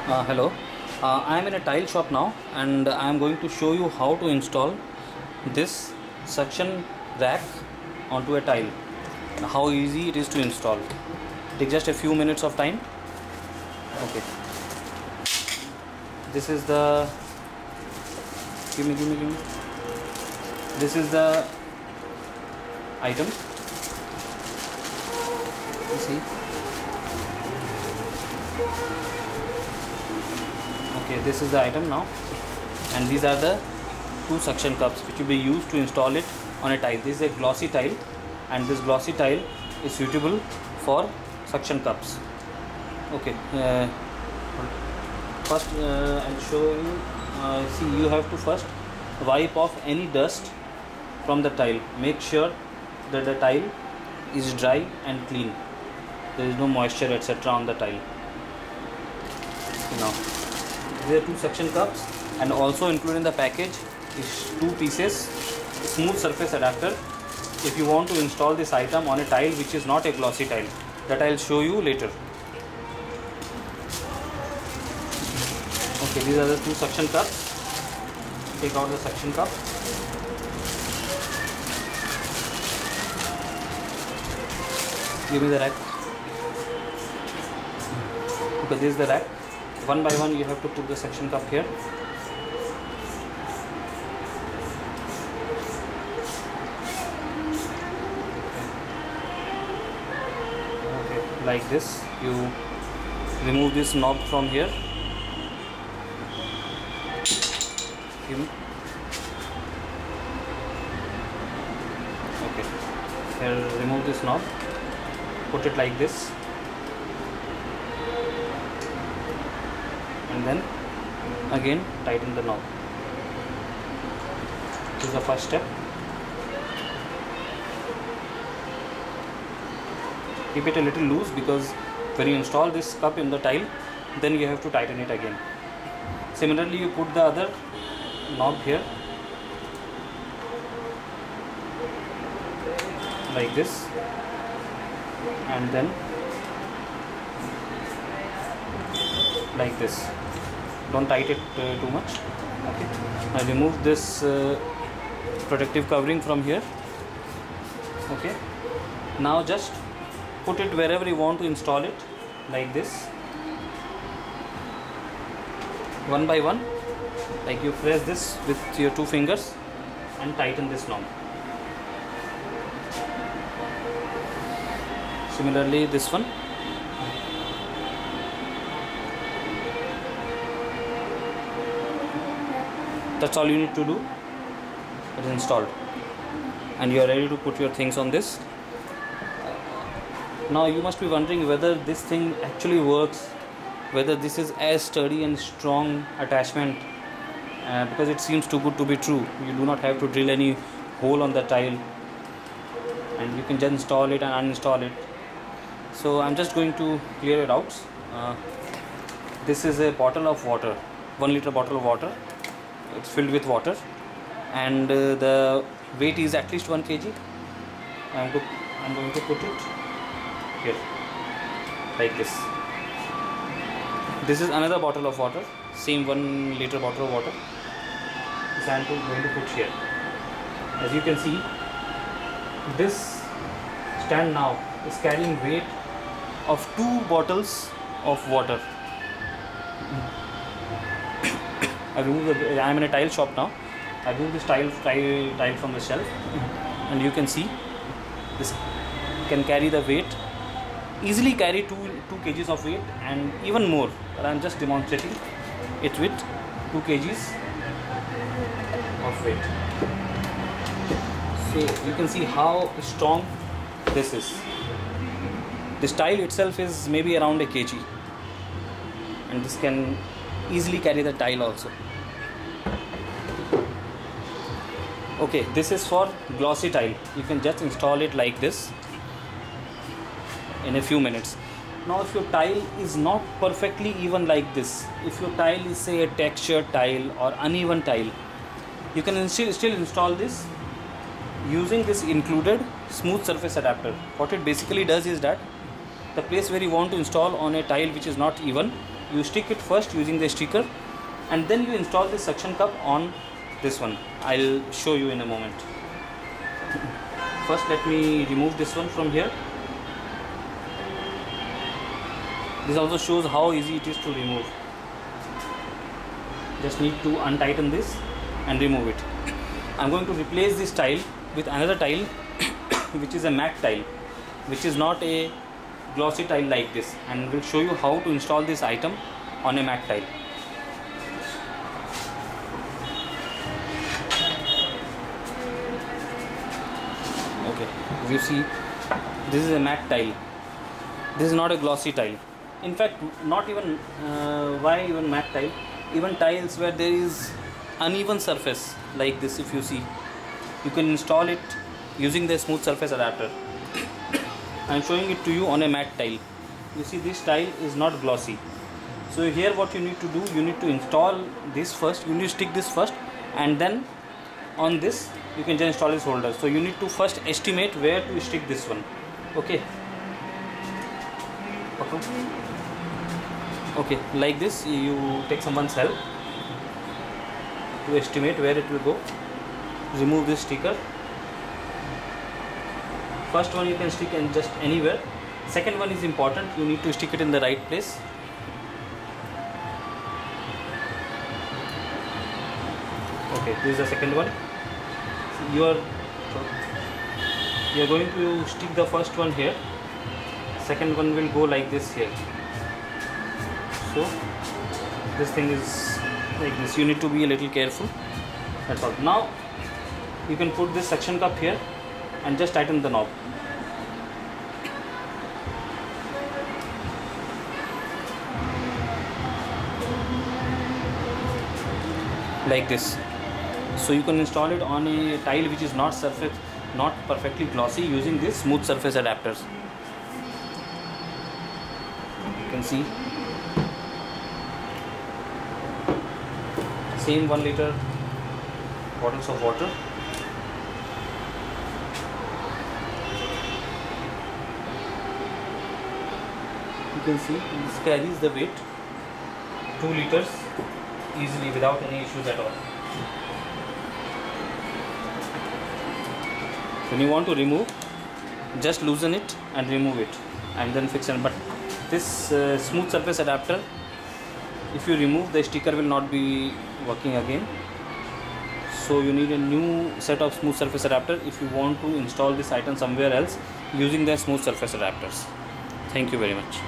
Hello, I am in a tile shop now and I am going to show you how to install this suction rack onto a tile. How easy it is to install. Take just a few minutes of time. Okay. This is the give me. This is the item. You see. Okay, this is the item now, and these are the two suction cups which will be used to install it on a tile. This is a glossy tile, and this glossy tile is suitable for suction cups. Okay, first I'll show you. See, you have to first wipe off any dust from the tile. Make sure that the tile is dry and clean. There is no moisture etc. on the tile. Now, there are two suction cups, and also included in the package is two pieces smooth surface adapter. If you want to install this item on a tile which is not a glossy tile, that I'll show you later. Okay, these are the two suction cups. Take out the suction cup. Give me the rack. Okay, this is the rack. One by one you have to put the suction cup here. Okay, like this. You remove this knob from here. Okay, here remove this knob. Put it like this. And then again tighten the knob. This is the first step. Keep it a little loose because when you install this cup in the tile, then you have to tighten it again. Similarly, you put the other knob here like this, and then like this. Don't tighten it too much. Okay, now remove this protective covering from here. Okay, now just put it wherever you want to install it, like this, one by one. Like you press this with your two fingers and tighten this knob. Similarly, this one. That's all you need to do. It is installed and you are ready to put your things on this. Now you must be wondering whether this thing actually works, whether this is as sturdy and strong attachment, because it seems too good to be true. You do not have to drill any hole on the tile, and you can just install it and uninstall it. So I'm just going to clear it out. This is a bottle of water, 1 liter bottle of water. It's filled with water, and the weight is at least 1 kg. I'm going to put it here like this. This is another bottle of water, same 1 liter bottle of water. This I'm going to put here. As you can see, this stand now is carrying weight of 2 bottles of water. I am in a tile shop now. I remove this tile from the shelf, and you can see this can carry the weight, easily carry 2 kgs of weight and even more. But I am just demonstrating it with 2 kgs of weight. So you can see how strong this is. This tile itself is maybe around a kg, and this can easily carry the tile also. Okay, this is for glossy tile. You can just install it like this in a few minutes. Now if your tile is not perfectly even like this, if your tile is say a textured tile or uneven tile, you can still install this using this included smooth surface adapter. What it basically does is that the place where you want to install on a tile which is not even, you stick it first using the sticker, and then you install the suction cup on this one. I'll show you in a moment. First let me remove this one from here. This also shows how easy it is to remove. Just need to untighten this and remove it. I'm going to replace this tile with another tile which is a matte tile, which is not a glossy tile like this, and we'll show you how to install this item on a matte tile. Okay, as you see, this is a matte tile. This is not a glossy tile. In fact, not even why even matte tile, even tiles where there is uneven surface like this, if you see, you can install it using the smooth surface adapter. I am showing it to you on a matte tile. You see, this tile is not glossy. So here what you need to do, you need to install this first, you need to stick this first, and then on this you can just install this holder. So you need to first estimate where to stick this one. Okay. Okay, like this you take someone's help to estimate where it will go. Remove this sticker. First one you can stick in just anywhere. Second one is important, you need to stick it in the right place. Okay, this is the second one. You are going to stick the first one here. Second one will go like this here. So this thing is like this. You need to be a little careful. That's all. Now you can put this suction cup here and just tighten the knob. Like this. So you can install it on a tile which is not perfectly glossy using this smooth surface adapters. You can see same 1 liter bottles of water. You can see this carries the weight 2 liters easily without any issues at all. When you want to remove, just loosen it and remove it and then fix it. But this smooth surface adapter, if you remove, the sticker will not be working again. So you need a new set of smooth surface adapter if you want to install this item somewhere else using the smooth surface adapters. Thank you very much.